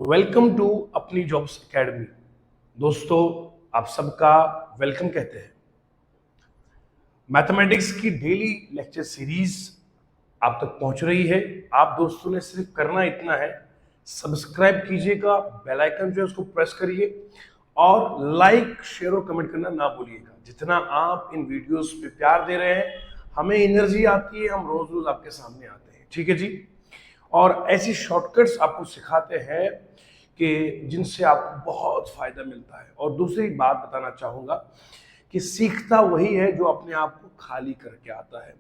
Welcome to अपनी jobs academy. दोस्तों, आप सबका वेलकम कहते हैं। मैथमेटिक्स की डेली लेक्चर सीरीज आप तक पहुंच रही है। आप दोस्तों ने सिर्फ करना इतना है, सब्सक्राइब कीजिएगा, बेल आइकन जो है उसको प्रेस करिए और लाइक शेयर और कमेंट करना ना भूलिएगा। जितना आप इन वीडियोस पे प्यार दे रहे हैं, हमें एनर्जी आती है, हम रोज रोज आपके सामने आते हैं। ठीक है जी। और ऐसी शॉर्टकट्स आपको सिखाते हैं कि जिनसे आपको बहुत फायदा मिलता है। और दूसरी बात बताना चाहूंगा कि सीखता वही है जो अपने आप को खाली करके आता है।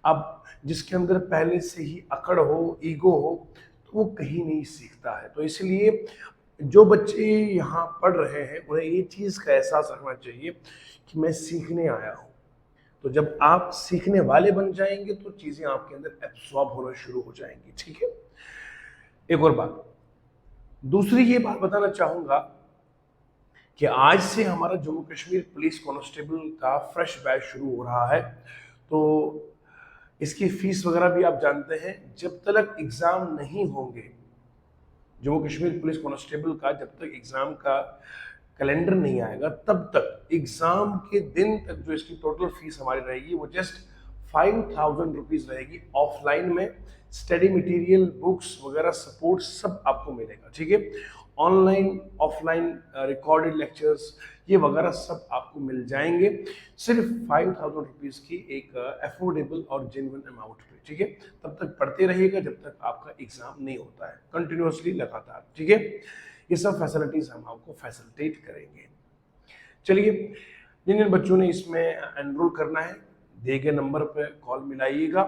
अब जिसके अंदर पहले से ही अकड़ हो, ईगो हो, तो वो कहीं नहीं सीखता है। तो इसलिए जो बच्चे यहाँ पढ़ रहे हैं उन्हें ये चीज का एहसास रखना चाहिए कि मैं सीखने आया हूँ। तो जब आप सीखने वाले बन जाएंगे तो चीजें आपके अंदर एब्सॉर्ब होना शुरू हो जाएंगी। ठीक है। एक और बात, दूसरी ये बात बताना चाहूंगा कि आज से हमारा जम्मू कश्मीर पुलिस कांस्टेबल का फ्रेश बैच शुरू हो रहा है। तो इसकी फीस वगैरह भी आप जानते हैं। जब तक एग्जाम नहीं होंगे जम्मू कश्मीर पुलिस कांस्टेबल का, जब तक एग्जाम का कैलेंडर नहीं आएगा तब तक एग्जाम के दिन तक जो इसकी टोटल फीस हमारी रहेगी वो जस्ट 5,000 रुपीज रहेगी। ऑफलाइन में स्टडी मटेरियल, बुक्स वगैरह सपोर्ट सब आपको मिलेगा। ठीक है। ऑनलाइन, ऑफलाइन रिकॉर्डेड लेक्चर्स ये वगैरह सब आपको मिल जाएंगे सिर्फ 5,000 रुपीज की एक अफोर्डेबल और जेन्युइन अमाउंट पे। ठीक है। तब तक पढ़ते रहिएगा जब तक आपका एग्जाम नहीं होता है, कंटिन्यूअसली, लगातार। ठीक है। ये सब फैसिलिटीज हम आपको फैसिलिटेट करेंगे। चलिए, जिन जिन बच्चों ने इसमें एनरोल करना है दिए गए नंबर पर कॉल मिलाइएगा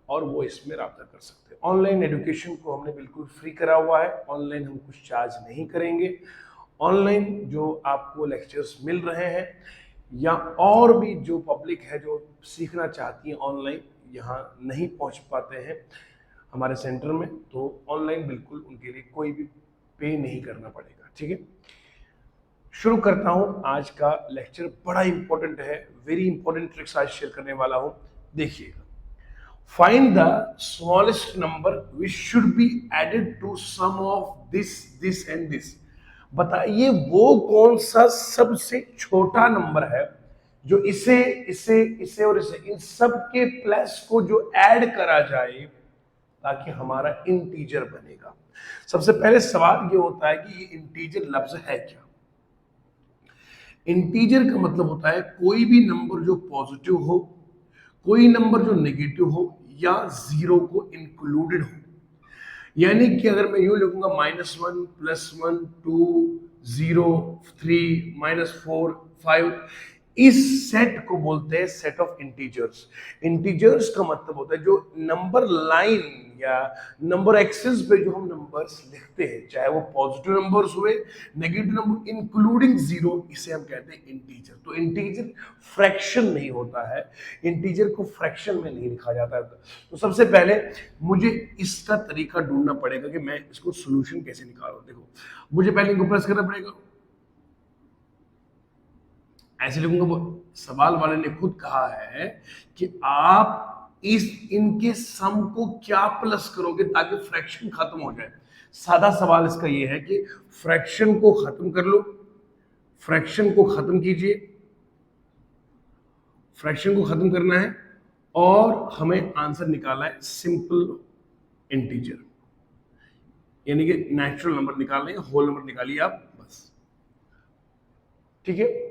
और वो इसमें रब्ता कर सकते हैं। ऑनलाइन एजुकेशन को हमने बिल्कुल फ्री करा हुआ है। ऑनलाइन हम कुछ चार्ज नहीं करेंगे। ऑनलाइन जो आपको लेक्चर्स मिल रहे हैं या और भी जो पब्लिक है जो सीखना चाहती है ऑनलाइन, यहाँ नहीं पहुँच पाते हैं हमारे सेंटर में, तो ऑनलाइन बिल्कुल उनके लिए कोई भी पे नहीं करना पड़ेगा। ठीक है। शुरू करता हूं आज का लेक्चर। बड़ा इंपॉर्टेंट है, वेरी इंपॉर्टेंट ट्रिक्स आज शेयर करने वाला हूं। देखिएगा, find the smallest number which should be added to sum of this this and this. बताइए वो कौन सा सबसे छोटा नंबर है जो इसे इसे इसे और इसे इन सब के प्लस को जो ऐड करा जाए ताकि हमारा इंटीजर बनेगा। सबसे पहले सवाल ये होता है कि ये इंटीजर लफ्ज है क्या। इंटीजर का मतलब होता है कोई भी नंबर जो पॉजिटिव हो, कोई नंबर जो नेगेटिव हो या जीरो को इंक्लूडेड हो। यानी कि अगर मैं यूं लिखूंगा -1 +1 2 0 3 -4 5, इस सेट को बोलते हैं सेट ऑफ इंटीजर्स। इंटीजर्स का मतलब होता है जो नंबर लाइन या नंबर एक्सिस पे जो हम नंबर्स लिखते हैं, चाहे वो पॉजिटिव नंबर्स हुए, नेगेटिव नंबर इंक्लूडिंग जीरो, इसे हम कहते हैं इंटीजर। तो इंटीजर फ्रैक्शन नहीं होता है, इंटीजर को फ्रैक्शन में नहीं लिखा जाता है। तो सबसे पहले मुझे इसका तरीका ढूंढना पड़ेगा कि मैं इसको सोल्यूशन कैसे निकालूं। देखो, मुझे पहले इनको प्रेस करना पड़ेगा, ऐसे लिखूंगा। वो सवाल वाले ने खुद कहा है कि आप इस इनके सम को क्या प्लस करोगे ताकि फ्रैक्शन खत्म हो जाए। सादा सवाल इसका ये है कि फ्रैक्शन को खत्म कर लो, फ्रैक्शन को खत्म कीजिए, फ्रैक्शन को खत्म करना है और हमें आंसर निकालना है सिंपल इंटीजर, यानी कि नेचुरल नंबर निकालना है, होल नंबर निकालिए आप बस। ठीक है।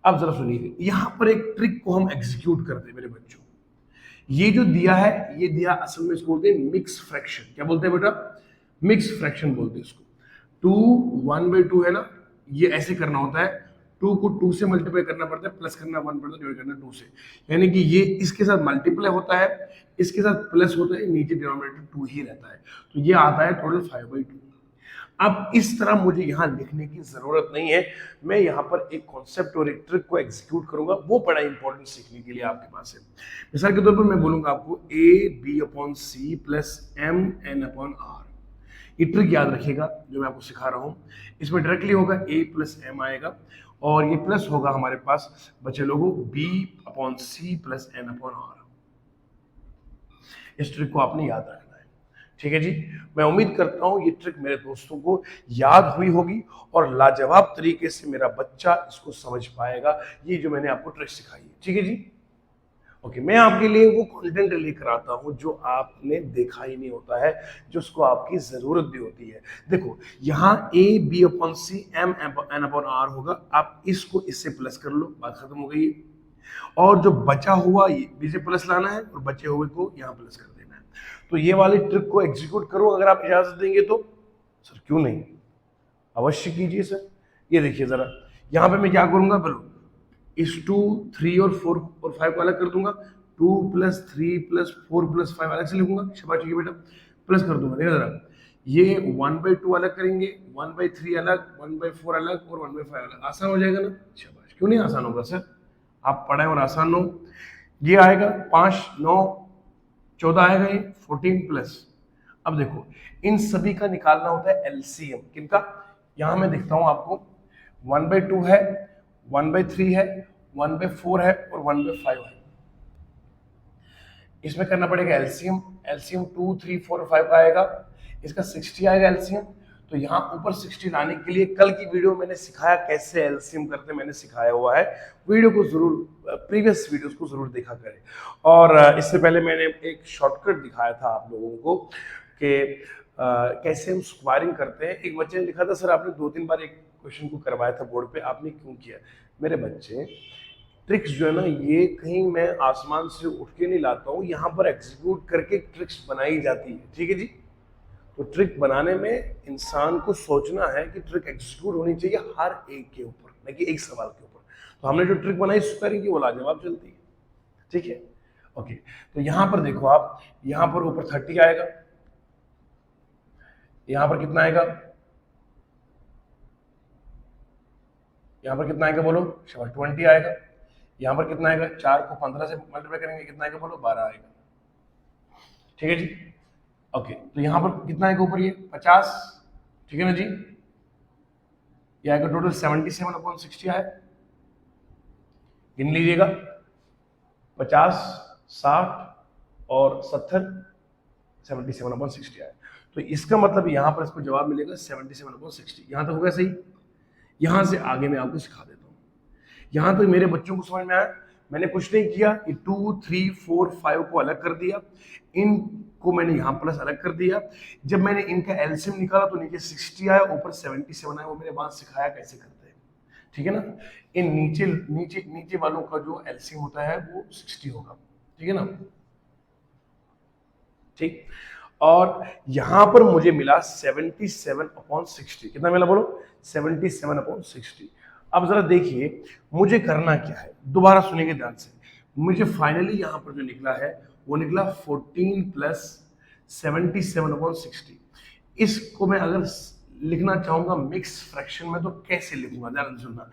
अब जरा सुनिए, यहां पर एक ट्रिक को हम एग्जीक्यूट करते हैं मेरे बच्चों। ये जो दिया है, ये दिया असल में इसको बोलते हैं मिक्स फ्रैक्शन। क्या बोलते हैं बेटा? मिक्स फ्रैक्शन बोलते हैं इसको। 2 1/2 है ना, ये ऐसे करना होता है। 2 को 2 से मल्टीप्लाई करना पड़ता है, प्लस करना 1 पड़ता है, डिवाइड करना 2 से। यानी कि ये इसके साथ मल्टीप्लाई होता है, इसके साथ प्लस होता है, नीचे डिनोमिनेटर 2 ही रहता है। तो ये आता है टोटल 5/2। अब इस तरह मुझे यहां लिखने की जरूरत नहीं है, मैं यहां पर एक कॉन्सेप्ट और एक ट्रिक को एग्जीक्यूट करूंगा, वो बड़ा इंपॉर्टेंट सीखने के लिए आपके पास है। मिसाल के तौर पर मैं बोलूंगा आपको AB/C + MN/R। ये ट्रिक याद रखिएगा जो मैं आपको सिखा रहा हूं। इसमें डायरेक्टली होगा A + M आएगा और ये प्लस होगा हमारे पास बचे लोगों B/C + N/R। इस ट्रिक को आपने याद रखना है। ठीक है जी। मैं उम्मीद करता हूं ये ट्रिक मेरे दोस्तों को याद हुई होगी और लाजवाब तरीके से मेरा बच्चा इसको समझ पाएगा, ये जो मैंने आपको ट्रिक सिखाई है। ठीक है जी। ओके, मैं आपके लिए वो कंटेंट लेकर आता हूं जो आपने देखा ही नहीं होता है, जो उसको आपकी जरूरत भी होती है। देखो, यहाँ A B upon C M N upon R होगा, आप इसको इससे प्लस कर लो, बात खत्म हो गई। और जो बचा हुआ ये बी से प्लस लाना है और बचे हुए को यहाँ प्लस कर देना है। तो ये वाली ट्रिक को एग्जीक्यूट करो अगर आप इजाजत देंगे तो। सर क्यों नहीं, अवश्य कीजिए सर। ये देखिए जरा, यहाँ पे मैं क्या करूंगा, बोलो इस 2 3 और 4 और 5 को अलग कर दूंगा, 2 + 3 + 4 + 5 अलग से लिखूंगा, शाबाश ठीक है बेटा, प्लस कर दूंगा। देखो जरा, ये 1/2 अलग करेंगे, 1/3 अलग, 1/4 अलग और 1/5 अलग, आसान हो जाएगा ना। शाबाश, क्यों नहीं आसान होगा सर, आप पढ़ाएं और आसान हो। ये आएगा 5 9 14 आएगा, ये 14 प्लस। अब देखो, इन सभी का निकालना होता है एलसीएम, किनका, यहां मैं दिखता हूं आपको, 1/2 है, 1/3 है, 1/4 है और 1/5 है। इसमें करना पड़ेगा एलसीएम। एलसीएम 2 3 4 और 5 का आएगा, इसका 60 आएगा एलसीएम। तो यहाँ ऊपर 60 लाने के लिए कल की वीडियो मैंने सिखाया कैसे एलसीएम करते, मैंने सिखाया हुआ है, वीडियो को जरूर, प्रीवियस वीडियोस को जरूर देखा करें। और इससे पहले मैंने एक शॉर्टकट दिखाया था आप लोगों को कि कैसे हम स्क्वायरिंग करते हैं। एक बच्चे ने लिखा था सर आपने 2-3 बार एक क्वेश्चन को करवाया था बोर्ड पे, आपने क्यों किया। मेरे बच्चे, ट्रिक्स जो है ना, ये कहीं मैं आसमान से उठ के नहीं लाता हूँ, यहाँ पर एग्जीक्यूट करके ट्रिक्स बनाई जाती है। ठीक है जी। तो ट्रिक बनाने में इंसान को सोचना है कि ट्रिक एग्जीक्यूट होनी चाहिए हर एक के ऊपर, न कि एक सवाल के ऊपर। तो हमने जो ट्रिक बनाई स्क्वायरिंग की वो लाजवाब चलती है। ठीक है, ओके। तो यहाँ पर देखो आप, यहाँ पर ऊपर 30 आएगा, यहाँ पर कितना आएगा, यहाँ पर कितना आएगा बोलो, 20 आएगा। यहाँ पर कितना आएगा, 4 को 15 से मल्टीप्लाई करेंगे, कितना आएगा बोलो, 12 आएगा। ठीक है जी, ओके। तो यहाँ पर कितना आएगा ऊपर, ये 50, ठीक है ना जी। ये आएगा टोटल 77/60 आए, गिन लीजिएगा, 50 60 और 70, 77/60 आए। तो इसका मतलब यहाँ पर इसको जवाब मिलेगा 77/60। यहाँ तक हो गया सही। यहाँ से आगे मैं आपको सिखा देता हूँ। यहाँ तक मेरे बच्चों को समझ में आया। मैंने कुछ नहीं किया, ये 2 3 4 5 को अलग कर दिया, इनको मैंने यहाँ प्लस अलग कर दिया। जब मैंने इनका एलसीएम निकाला तो नीचे 60 आया, ऊपर 77 आया, वो मैंने बाद सिखाया कैसे करते हैं। ठीक है ना। इन नीचे नीचे नीचे वालों का जो एलसीएम होता है वो 60 होगा। ठीक है ना। ठीक, और यहां पर मुझे मिला 77/60। कितना मिला बोलो, 77/60। अब जरा देखिए मुझे करना क्या है, दोबारा सुनेंगे ध्यान से। मुझे फाइनली यहां पर जो निकला है वो निकला 14 + 77/60। इसको मैं अगर लिखना चाहूंगा मिक्स फ्रैक्शन में तो कैसे लिखूंगा, ध्यान सुनना।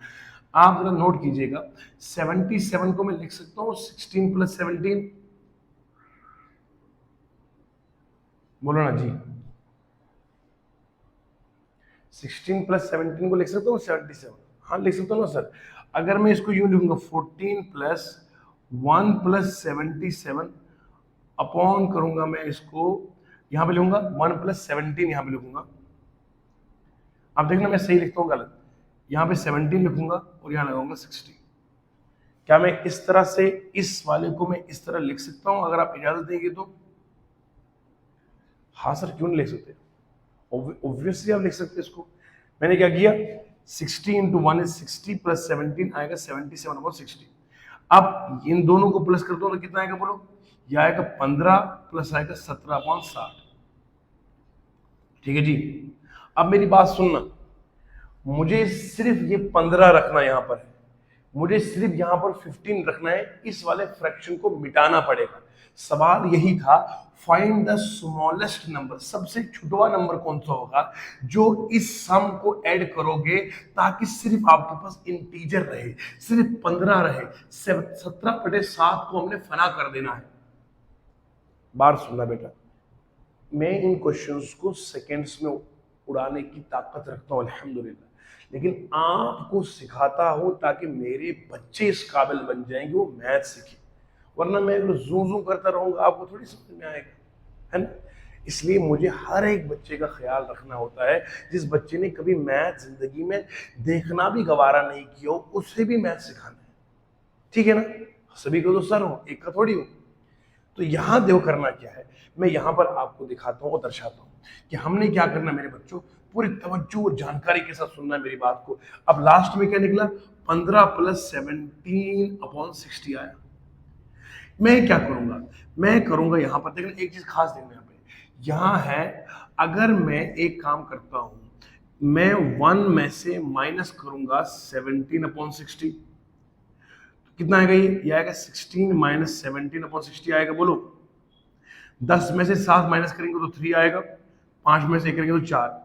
आप जरा नोट कीजिएगा, 77 को मैं लिख सकता हूँ 16 + 17, बोलो ना जी। 16 + 17 को लिख सकता हूँ 77, हाँ लिख सकता हूँ ना सर। अगर मैं इसको यूं लिखूंगा 14 + 1 + 77 अपॉन करूंगा, मैं इसको यहां पे लिखूंगा 1 + 17, यहां पे लिखूंगा। अब देखना मैं सही लिखता हूँ गलत, यहाँ पे 17 लिखूंगा और यहाँ लगाऊंगा 60। क्या मैं इस तरह से इस वाले को मैं इस तरह लिख सकता हूं अगर आप इजाजत देंगे तो। हाँ सर क्यों नहीं लिख सकते, ऑब्वियसली आप लिख सकते इसको। मैंने क्या किया, 60 × 1 = 60 + 17 आएगा 77/60। अब इन दोनों को प्लस कर दो तो कितना आएगा बोलो, ये आएगा 15 प्लस आएगा 17/60। ठीक है जी। अब मेरी बात सुनना, मुझे सिर्फ ये 15 रखना यहां पर है, मुझे सिर्फ यहां पर 15 रखना है, इस वाले फ्रैक्शन को मिटाना पड़ेगा। सवाल यही था, फाइंड द स्मॉलेस्ट नंबर, सबसे छोटा नंबर कौन सा होगा जो इस सम को ऐड करोगे ताकि सिर्फ आपके पास इंटीजर रहे, सिर्फ 15 रहे। 17/7 को हमने फना कर देना है। बात सुनना बेटा, मैं इन क्वेश्चंस को सेकंड्स में उड़ाने की ताकत रखता हूं अल्हम्दुलिल्लाह, लेकिन आपको सिखाता हूं ताकि मेरे बच्चे इस काबिल बन जाएंगे वो मैथ सीखे। वरना मैं जू जू करता रहूंगा, आपको थोड़ी समझ में आएगा, है ना। इसलिए मुझे हर एक बच्चे का ख्याल रखना होता है। जिस बच्चे ने कभी मैथ जिंदगी में देखना भी गवारा नहीं किया हो, उसे भी मैथ सिखाना है। ठीक है ना? सभी को तो सर हो, एक का थोड़ी हो। तो यहां देखो करना क्या है, मैं यहां पर आपको दिखाता हूं और दर्शाता हूं कि हमने क्या करना है। मेरे बच्चों, पूरी तवज्जो और जानकारी के साथ सुनना है मेरी बात को। अब लास्ट में क्या निकला? 15 प्लस 17/60 आया। मैं क्या करूंगा? मैं करूंगा यहां पर, देखना एक चीज खास देखना यहाँ पे, यहां है अगर मैं एक काम करता हूं, मैं 1 में से माइनस करूंगा 17/60, कितना आएगा? ये आएगा 16 माइनस 17/60 आएगा। बोलो, 10 में से 7 माइनस करेंगे तो 3 आएगा, 5 में से 1 करेंगे तो 4।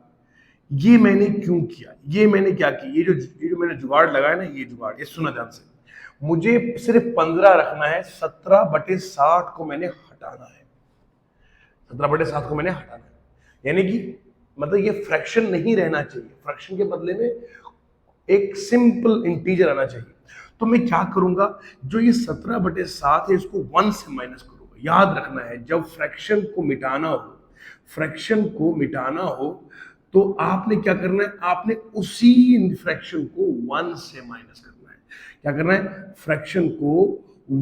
ये मैंने क्यों किया? ये मैंने क्या किया? ये जो मैंने जुगाड़ लगाया ना, ये जुगाड़, ये सुना ध्यान से। मुझे सिर्फ 15 रखना है, 17/60 को मैंने हटाना है। 17/60 को मैंने हटाना है, यानी कि मतलब ये फ्रैक्शन नहीं रहना चाहिए, फ्रैक्शन के बदले में एक सिंपल इंटीजर आना चाहिए। तो मैं क्या करूंगा, जो ये 17/7 है इसको 1 से माइनस करूंगा। याद रखना है, जब फ्रैक्शन को मिटाना हो, फ्रैक्शन को मिटाना हो तो आपने क्या करना है? आपने उसी फ्रैक्शन को 1 से माइनस करना है। क्या करना है? फ्रैक्शन को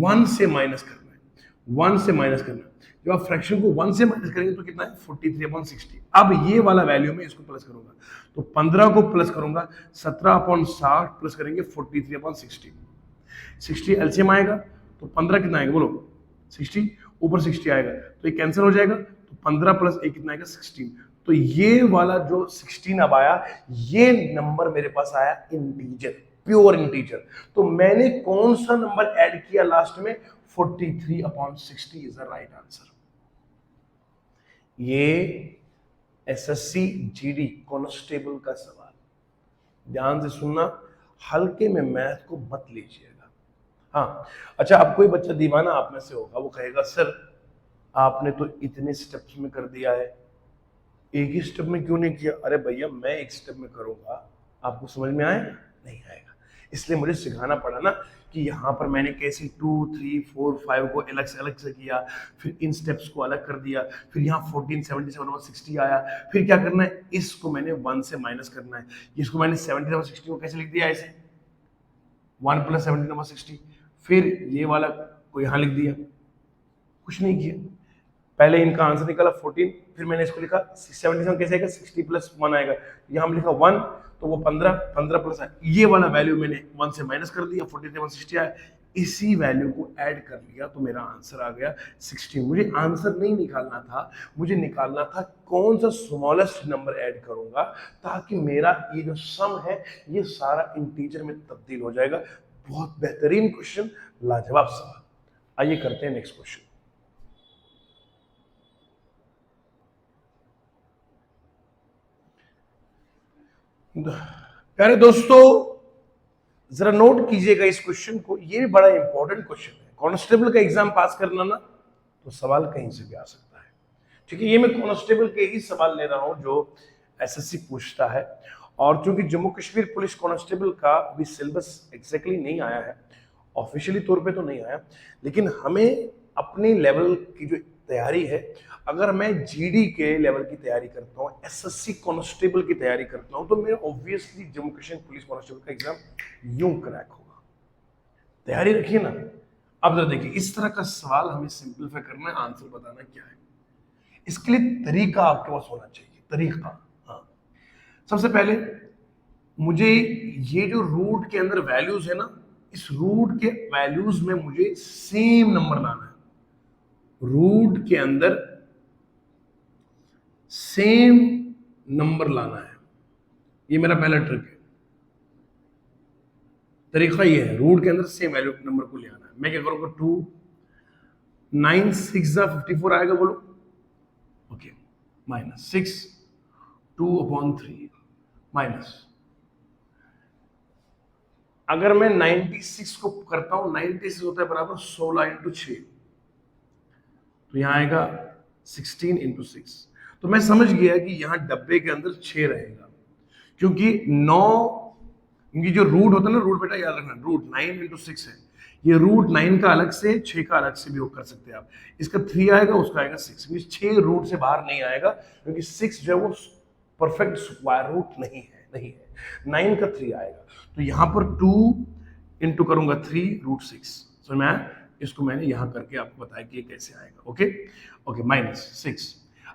1 से माइनस करना है, 1 से माइनस करना है। जब आप फ्रैक्शन को 1 से माइनस करेंगे तो कितना है? 43/60। अब ये वाला वैल्यू में इसको प्लस करूंगा, तो 15 को प्लस करूंगा, 17/60 प्लस करेंगे 43/60। 60 एलसीएम आएगा तो 15 कितना आएगा? बोलो, 60 ऊपर 60 आएगा तो ये कैंसिल हो जाएगा, तो 15 प्लस 1 कितना आएगा? 16। तो ये वाला जो 16 अब आया, ये नंबर मेरे पास आया इंटीजर, प्योर इंटीजर। तो मैंने कौन सा नंबर ऐड किया लास्ट में? 43/60 इज द राइट आंसर। ये एसएससी जीडी कांस्टेबल का सवाल, ध्यान से सुनना, हल्के में मैथ को मत लीजिएगा। हाँ, अच्छा, अब कोई बच्चा दीवाना आप में से होगा, वो कहेगा सर आपने तो इतने स्टेप्स में कर दिया है, एक ही स्टेप में क्यों नहीं किया? अरे भैया, मैं एक स्टेप में करूंगा, आपको समझ में आएगा? नहीं आएगा। इसलिए मुझे सिखाना पड़ा ना कि यहाँ पर मैंने कैसे 2, 3, 4, 5 को अलग से किया, फिर इन स्टेप्स को अलग कर दिया, फिर यहाँ 14, 77/60 आया, फिर क्या करना है? इसको मैंने 1 से माइनस करना है। इसको मैंने 77/60 को कैसे लिख दिया? ऐसे 1 + 17/60। फिर ये वाला को यहाँ लिख दिया, कुछ नहीं किया। पहले इनका आंसर निकाला 14, फिर मैंने इसको लिखा 77 कैसे आएगा? 60 + 1 आएगा, यहाँ लिखा 1, तो वो 15 प्लस ये वाला वैल्यू मैंने 1 से माइनस कर दिया, 43/60 आया। इसी वैल्यू को ऐड कर लिया तो मेरा आंसर आ गया 16। मुझे आंसर नहीं निकालना था, मुझे निकालना था कौन सा स्मॉलेस्ट नंबर ऐड करूंगा ताकि मेरा ये जो सम है ये सारा इंटीजर में तब्दील हो जाएगा। बहुत बेहतरीन क्वेश्चन, लाजवाब सवाल। आइए करते हैं नेक्स्ट क्वेश्चन। प्यारे दोस्तों, जरा नोट कीजिएगा इस क्वेश्चन को, ये भी बड़ा इंपॉर्टेंट क्वेश्चन है। कांस्टेबल का एग्जाम पास करना ना, तो सवाल कहीं से भी आ सकता है। ठीक है, ये मैं कांस्टेबल के ही सवाल ले रहा हूं जो एसएससी पूछता है। और चूंकि जम्मू कश्मीर पुलिस कांस्टेबल का अभी सिलेबस एग्जैक्टली नहीं आया है, ऑफिशियली तौर पे तो नहीं आया, लेकिन हमें अपने लेवल की जो तैयारी है, अगर मैं जीडी के लेवल की तैयारी करता हूँ, एसएससी कांस्टेबल की तैयारी करता हूँ, तो मेरा obviously Jammu Kashmir police constable का एग्जाम यूं क्रैक होगा। तैयारी रखिए ना। अब जरा देखिए, इस तरह का सवाल हमें सिंपलीफाई करना है, आंसर बताना क्या है। इसके लिए तरीका आपके पास होना चाहिए, तरीका। हाँ, सबसे पहले मुझे ये जो रूट के अंदर वैल्यूज है ना, इस रूट के वैल्यूज में मुझे सेम नंबर लाना है। रूट के अंदर सेम नंबर लाना है, ये मेरा पहला ट्रिक है। तरीका ये है, रूट के अंदर सेम वैल्यू नंबर को ले आना है। मैं क्या करूंगा? 2 9 6 54 आएगा, बोलो। ओके, -6 2/3 माइनस, अगर मैं 96 को करता हूं, 96 होता है बराबर 16 × 6, तो यहां आएगा 16 × 6। तो मैं समझ गया कि यहां डब्बे के अंदर 6 रहेगा, क्योंकि 9, क्योंकि जो रूट होता है ना, रूट बेटा याद रखना, रूट 9 × 6 है, ये रूट 9 का अलग से, 6 का अलग से भी कर सकते हैं आप। इसका 3 आएगा, उसका आएगा 6, 6 रूट से बाहर नहीं आएगा, क्योंकि 6 जो है वो परफेक्ट स्क्वायर रूट नहीं है। 9 का 3 आएगा, तो यहां पर 2 इंटू करूंगा 3 रूट 6। तो मैं इसको मैंने यहां करके आपको बताया कि ये कैसे आएगा। Okay okay, -6।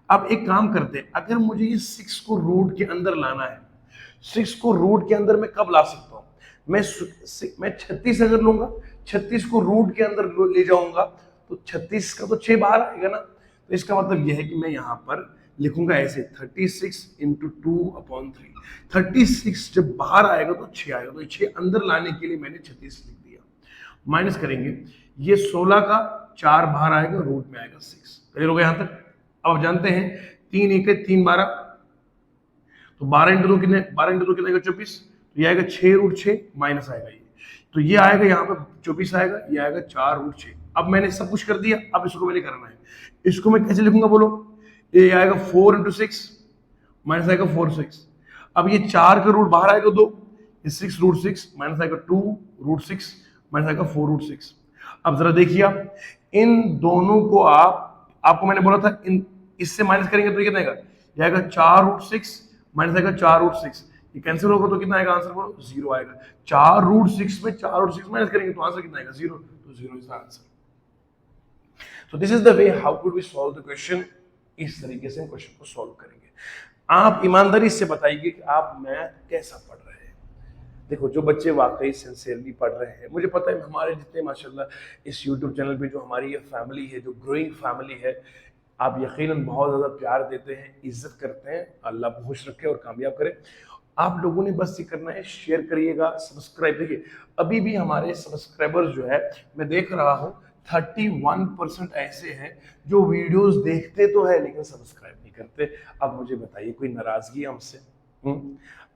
अब एक काम करते हैं, अगर मुझे ये 6 को रूट के अंदर लाना है, 6 को रूट के अंदर मैं कब ला सकता हूं? मैं 36 अगर लूंगा, 36 को रूट के अंदर ले जाऊंगा, तो 36 का तो 6 बाहर आएगा ना। तो इसका मतलब यह है कि मैं यहां पर लिखूंगा ऐसे 36 इंटू 2/3। 36 जब बाहर आएगा तो 6 आएगा, तो 6 अंदर लाने के लिए मैंने 36 लिख दिया। माइनस करेंगे, ये 16 का 4 बाहर आएगा, रूट में आएगा 6। क्लियर हो गया यहां तक? अब जानते हैं 3 1 3 12, तो 12 इंटू 2 कितने, 12 इंटू 2 कितने का 24, तो ये आएगा 6 रूट 6, माइनस आएगा ये, तो ये आएगा यहाँ पे 24 आएगा, ये आएगा 4 रूट 6। अब मैंने सब कुछ कर दिया, अब इसको मैंने करना है। इसको मैं कैसे लिखूंगा बोलो? ये आएगा 4 इंटू 6, माइनस आएगा 4 6। अब ये 4 का रूट बाहर आएगा 2, ये 6 रूट 6, माइनस आएगा 2 रूट 6, माइनस आएगा 4 रूट 6। अब जरा देखिए आप, इन दोनों को आपको मैंने बोला था इन इससे माइनस करेंगे तो ये कितना आएगा? ये आएगा 4 रूट 6, माइनस आएगा 4 रूट 6, ये कैंसिल होगा तो कितना आएगा आंसर बोलो? 0 आएगा। 4 रूट 6 में 4 रूट 6 माइनस करेंगे तो आंसर कितना आएगा? 0, तो 0 इज द आंसर। तो this is the way how could we solve the question. इस तरीके से हम क्वेश्चन को सॉल्व करेंगे। आप ईमानदारी से बताइए कि आप मैथ कैसा पढ़ रहे हैं। देखो, जो बच्चे वाकई सिंसियरली पढ़ रहे हैं, मुझे पता है हमारे जितने माशाल्लाह इस यूट्यूब चैनल पे जो हमारी ये फैमिली है, जो ग्रोइंग फैमिली है, आप यकीनन बहुत ज़्यादा प्यार देते हैं, इज्जत करते हैं। अल्लाह खुश रखे और कामयाब करे। आप लोगों ने बस ये करना है, शेयर करिएगा, सब्सक्राइब। देखिए, अभी भी हमारे सब्सक्राइबर्स जो है, मैं देख रहा हूँ 31% ऐसे हैं जो वीडियोस देखते तो है लेकिन सब्सक्राइब नहीं करते। अब मुझे बताइए, कोई नाराजगी है हमसे?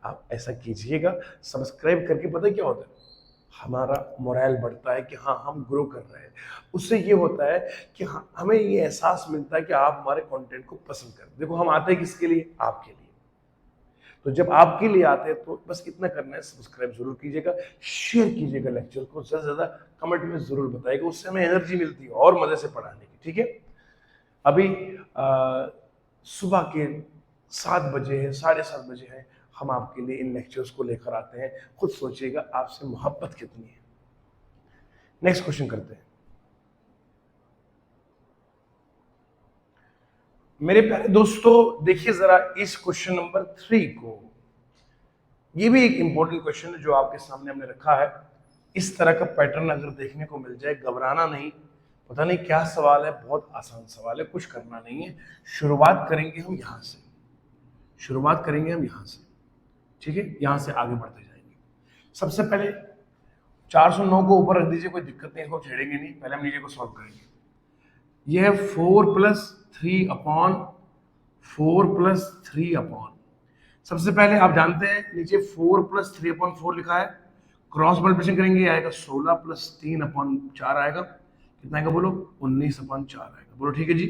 आप ऐसा कीजिएगा, सब्सक्राइब करके पता है क्या होता है, हमारा मोरल बढ़ता है कि हाँ, हम ग्रो कर रहे हैं। उससे ये होता है कि हाँ, हमें ये एहसास मिलता है कि आप हमारे कंटेंट को पसंद करते। देखो, हम आते हैं किसके लिए? आपके लिए। तो जब आपके लिए आते हैं तो बस इतना करना है, सब्सक्राइब जरूर कीजिएगा, शेयर कीजिएगा लेक्चर को, ज्यादा से ज्यादा कमेंट में जरूर बताइएगा, उससे हमें एनर्जी मिलती है और मजे से पढ़ाने की। ठीक है? अभी सुबह के 7 बजे है, 7:30 बजे है, हम आपके लिए इन लेक्चर्स को लेकर आते हैं। खुद सोचिएगा आपसे मोहब्बत कितनी है। नेक्स्ट क्वेश्चन करते हैं। मेरे प्यारे दोस्तों, देखिए जरा इस क्वेश्चन नंबर 3 को। ये भी एक इंपॉर्टेंट क्वेश्चन है जो आपके सामने हमने रखा है। इस तरह का पैटर्न अगर देखने को मिल जाए, घबराना नहीं। पता नहीं क्या सवाल है, बहुत आसान सवाल है, कुछ करना नहीं है। शुरुआत करेंगे हम यहां से, शुरुआत करेंगे हम यहां से। ठीक है? यहां से आगे बढ़ते जाएंगे। सबसे पहले 409 को ऊपर रख दीजिए, कोई दिक्कत नहीं, इसको छेड़ेंगे नहीं। पहले हम नीचे को सॉल्व करेंगे। यह है 4 + 3/4 सबसे पहले आप जानते हैं नीचे 4 + 3/4 लिखा है। क्रॉस मल्टीप्लिकेशन करेंगे, आएगा 16 + 3/4 आएगा। कितना आएगा बोलो? 19/4 आएगा। बोलो ठीक है जी।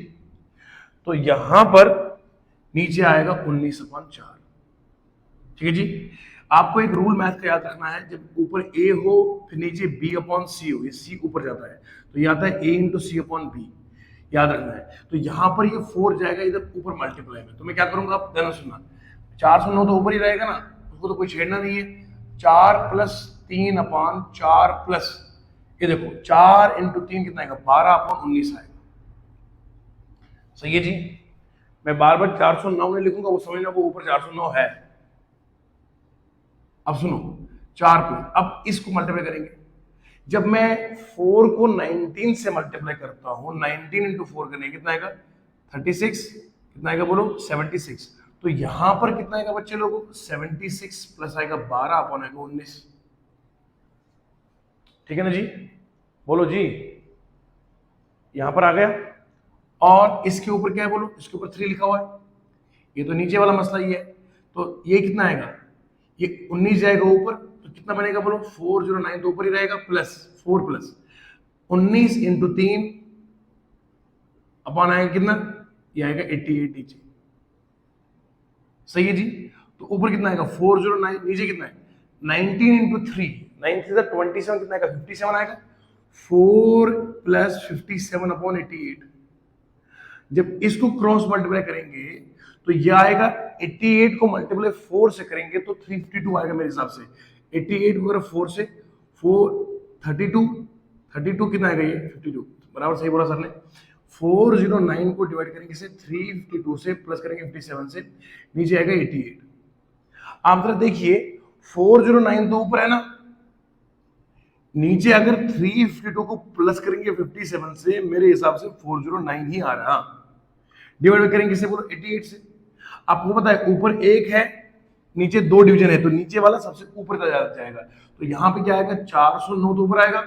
तो यहां पर नीचे आएगा 19/4। ठीक है जी। आपको एक रूल मैथ का याद रखना है, जब ऊपर a हो फिर नीचे b/c हो, ये c ऊपर जाता है तो ये आता है a × c/b, याद रखना है। तो यहां पर ये 4 जाएगा इधर ऊपर मल्टीप्लाई में, तो मैं क्या करूंगा, आप ध्यान सुनना। 409 तो ऊपर ही रहेगा ना, उसको तो कोई छेड़ना नहीं है। 4 + 3/4 प्लस ये देखो 4 × 3 कितना आएगा? 12/19 आएगा। सही है जी। मैं बार बार 409 नहीं लिखूंगा, वो समझना वो ऊपर 409 है। अब सुनो, 4 प्लस, अब इसको मल्टीप्लाई करेंगे। जब मैं 4 को 19 से मल्टीप्लाई करता हूं, 19 × 4 करेंगे, कितना आएगा? 36। कितना आएगा बोलो? 76। तो यहां पर कितना आएगा बच्चे लोगों? 76 प्लस आएगा 12/19। ठीक है ना जी? बोलो जी। यहां पर आ गया। और इसके ऊपर क्या है बोलो? इसके ऊपर 3 लिखा हुआ है। ये तो नीचे वाला मसला ही है। तो ये कितना आएगा? ये 19 जाएगा ऊपर, तो कितना बनेगा बोलो? 409 तो ऊपर ही रहेगा, प्लस 4 + 19 × 3 अपन आएगा कितना? ये आएगा 88 नीचे। सही है जी। तो ऊपर कितना आएगा? 409, नीचे कितना है? 19 × 3, 9 3 27, कितना आएगा? 57 आएगा। 4 प्लस 57/88। जब इसको क्रॉस मल्टीप्लाई करेंगे तो ये आएगा 88 को मल्टीप्लाई 4 से करेंगे तो 352 आएगा मेरे हिसाब से। 88 को अगर 4 से 4 32 कितना आएगा ये 52 बराबर सही बोला सर ने। 409 को डिवाइड करेंगे से 352 से प्लस करेंगे 57 से नीचे आएगा 88। आप जरा देखिए 409 तो ऊपर है ना, नीचे अगर 352 को प्लस करेंगे 57 से मेरे हिसाब से 409 ही आ रहा। डिवाइड करेंगे से बोलो 88 से। आपको पता है ऊपर एक है नीचे 2 डिवीजन है तो नीचे वाला सबसे ऊपर का जाएगा। तो यहाँ पे क्या आएगा 409 तो ऊपर आएगा,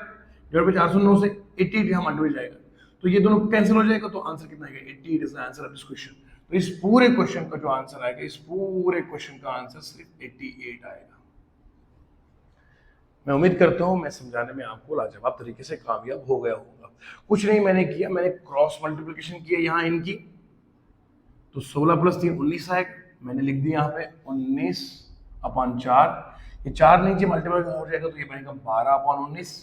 डिवाइड पे 409 से 88 यहाँ मल्टीप्लाई जाएगा तो ये दोनों कैंसिल हो जाएगा तो आंसर कितना आएगा 88 is the answer of this question. तो इस पूरे क्वेश्चन का जो आंसर आएगा, इस पूरे क्वेश्चन का आंसर सिर्फ 88 आएगा। मैं उम्मीद करता हूं मैं समझाने में आपको लाजवाब तरीके से कामयाब हो गया होगा। कुछ नहीं मैंने किया, मैंने क्रॉस मल्टीप्लिकेशन किया यहाँ इनकी, तो 16 + 3 19 आएगा। मैंने लिख दिया यहाँ पे 19/4। ये 4 नीचे मल्टीप्लाई हो जाएगा तो ये बनेगा 12/19।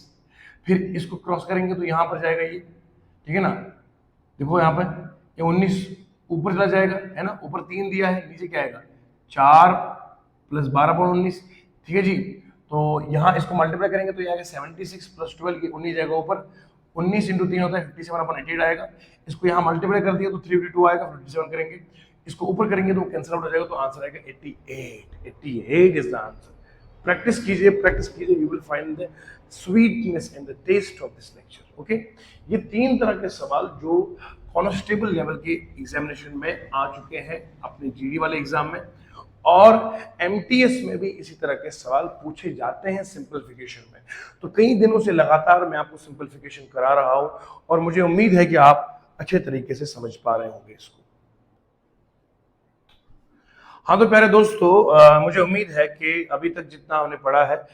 फिर इसको क्रॉस करेंगे तो यहाँ पर जाएगा ये, ठीक है ना। देखो यहाँ पर ये 19 ऊपर चला जाएगा है ना, ऊपर 3 दिया है, नीचे क्या आएगा 4 + 12/19, ठीक है जी। तो यहाँ इसको मल्टीप्लाई करेंगे तो ये आएगा 76 + 12 की 19 जाएगा ऊपर, 19 × 3 होता है 57/88 आएगा। इसको यहाँ मल्टीप्लाई कर दिया तो 352 आएगा, 57 करेंगे इसको ऊपर करेंगे तो कैंसिल आउट हो जाएगा तो आंसर आएगा 88। 88 इज द आंसर। प्रैक्टिस कीजिए you will find the sweetness and the taste of this lecture. Okay, ये 3 तरह के सवाल जो कांस्टेबल लेवल के एग्जामिनेशन में आ चुके हैं अपने जीडी वाले एग्जाम में, और एमटीएस में भी इसी तरह के सवाल पूछे जाते हैं सिंपलीफिकेशन में। तो कई दिनों से लगातार मैं आपको सिंपलीफिकेशन करा रहा हूं और मुझे उम्मीद है कि आप अच्छे तरीके से समझ पा रहे होंगे इसको। हाँ तो प्यारे दोस्तों, मुझे उम्मीद है कि अभी तक जितना हमने पढ़ा है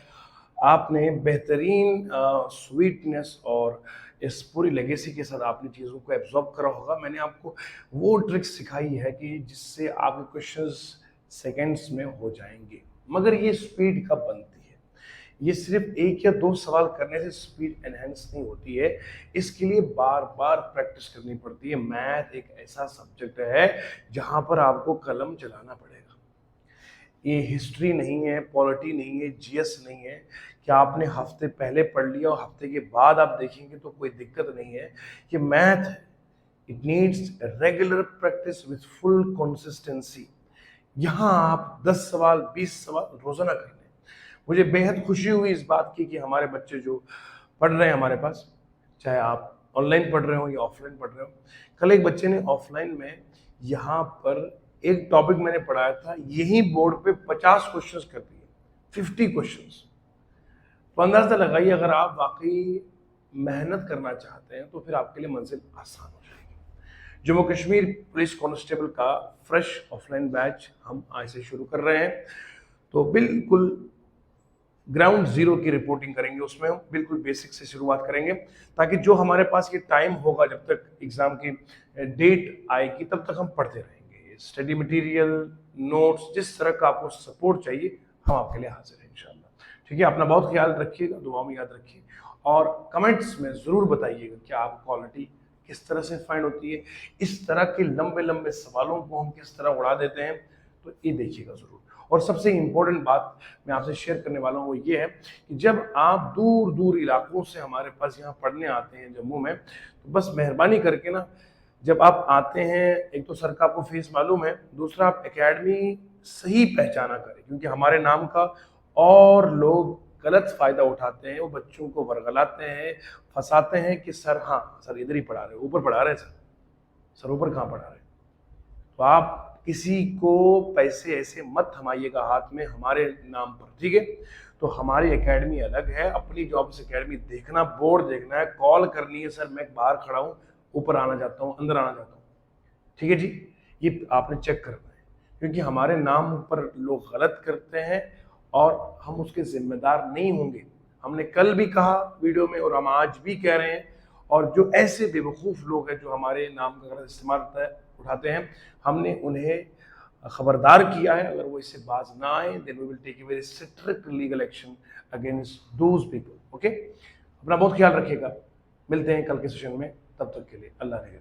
आपने बेहतरीन स्वीटनेस और इस पूरी लेगेसी के साथ आपने चीज़ों को एब्जॉर्ब करा होगा। मैंने आपको वो ट्रिक्स सिखाई है कि जिससे आपके क्वेश्चंस सेकंड्स में हो जाएंगे, मगर ये स्पीड कब बनती है? ये सिर्फ 1 या 2 सवाल करने से स्पीड एनहेंस नहीं होती है, इसके लिए बार बार प्रैक्टिस करनी पड़ती है। मैथ एक ऐसा सब्जेक्ट है जहां पर आपको कलम चलाना पड़ेगा। ये हिस्ट्री नहीं है, पॉलिटी नहीं है, जीएस नहीं है कि आपने हफ्ते पहले पढ़ लिया और हफ्ते के बाद आप देखेंगे तो कोई दिक्कत नहीं है। ये मैथ है, it needs regular practice with full consistency. यहाँ आप 10 सवाल 20 सवाल रोजाना कर लें। मुझे बेहद खुशी हुई इस बात की कि हमारे बच्चे जो पढ़ रहे हैं हमारे पास, चाहे आप ऑनलाइन पढ़ रहे हो या ऑफलाइन पढ़ रहे हो। कल एक बच्चे ने ऑफलाइन में यहाँ पर एक टॉपिक मैंने पढ़ाया था, यही बोर्ड पे 50 क्वेश्चंस कर दिए, 50 क्वेश्चंस। तो अंदाजा लगाइए अगर आप वाकई मेहनत करना चाहते हैं तो फिर आपके लिए मंजिल आसान हो जाएगी। जम्मू कश्मीर पुलिस कांस्टेबल का फ्रेश ऑफलाइन बैच हम आज से शुरू कर रहे हैं। तो बिल्कुल ग्राउंड जीरो की रिपोर्टिंग करेंगे, उसमें हम बिल्कुल बेसिक से शुरुआत करेंगे ताकि जो हमारे पास ये टाइम होगा जब तक एग्जाम की डेट आएगी तब तक हम पढ़ते रहेंगे। स्टडी मटेरियल, नोट्स, जिस तरह का आपको सपोर्ट चाहिए हम आपके लिए हाजिर हैं इंशाल्लाह। ठीक है, अपना बहुत ख्याल रखिएगा, दुआ में याद रखिए और कमेंट्स में ज़रूर बताइएगा कि आप क्वालिटी किस तरह से फाइंड होती है। इस तरह के लंबे लंबे सवालों को हम किस तरह उड़ा देते हैं, तो ये देखिएगा ज़रूर। और सबसे इम्पोर्टेंट बात मैं आपसे शेयर करने वाला हूँ वो ये है कि जब आप दूर दूर इलाकों से हमारे पास यहाँ पढ़ने आते हैं जम्मू में, तो बस मेहरबानी करके ना जब आप आते हैं, एक तो सर का आपको फीस मालूम है, दूसरा आप एकेडमी सही पहचाना करें, क्योंकि हमारे नाम का और लोग गलत फायदा उठाते हैं। वो बच्चों को वर्गलाते हैं, फंसाते हैं कि सर हाँ सर इधर ही पढ़ा रहे, ऊपर पढ़ा रहे सर ऊपर कहाँ पढ़ा रहे। तो आप किसी को पैसे ऐसे मत थमाइएगा हाथ में हमारे नाम पर, ठीक है। तो हमारी एकेडमी अलग है, अपनी जॉब्स एकेडमी देखना, बोर्ड देखना है, कॉल करनी है, सर मैं बाहर खड़ा हूँ, ऊपर आना चाहता हूँ, अंदर आना चाहता हूँ, ठीक है जी। ये आपने चेक करना है, क्योंकि हमारे नाम पर लोग गलत करते हैं और हम उसके जिम्मेदार नहीं होंगे। हमने कल भी कहा वीडियो में और हम आज भी कह रहे हैं। और जो ऐसे बेवकूफ़ लोग हैं जो हमारे नाम का गलत इस्तेमाल उठाते हैं, हमने उन्हें खबरदार किया है। अगर वो इससे बाज ना आए, then we will take a very strict legal action against those people, okay. अपना बहुत ख्याल रखिएगा। मिलते हैं कल के सेशन में, तब तक के लिए अल्लाह ने